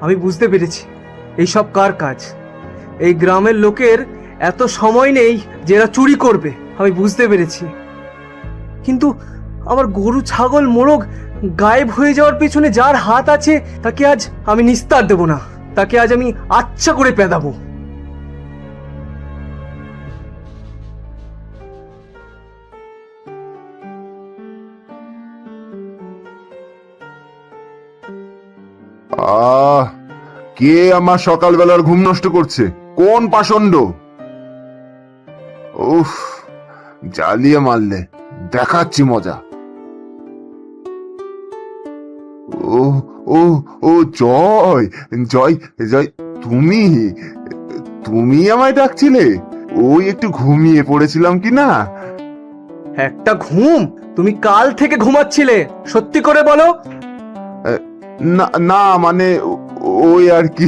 আমি বুঝতে পেরেছি এইসব কার কাজ। এই গ্রামের লোকের এত সময় নেই যে এরা চুরি করবে, আমি বুঝতে পেরেছি। কিন্তু আমার গরু ছাগল মোরগ গায়েব হয়ে যাওয়ার পেছনে যার হাত আছে তাকে আজ আমি নিস্তার দেব না, তাকে আজ আমি আচ্ছা করে পেদাবো। আহ, কে আমার সকালবেলার ঘুম নষ্ট করছে? কোন পাষণ্ড? উফ, জ্বালিয়ে মারলে, দেখাচ্ছি মজা। ও ও ও জয়, জয় জয়, তুমি তুমি আমায় ডাকছিলে? ওই একটু ঘুমিয়ে পড়েছিলাম কি না। একটা ঘুম? তুমি কাল থেকে ঘুমাচ্ছিলে, সত্যি করে বলো। না না, মানে ওই আর কি।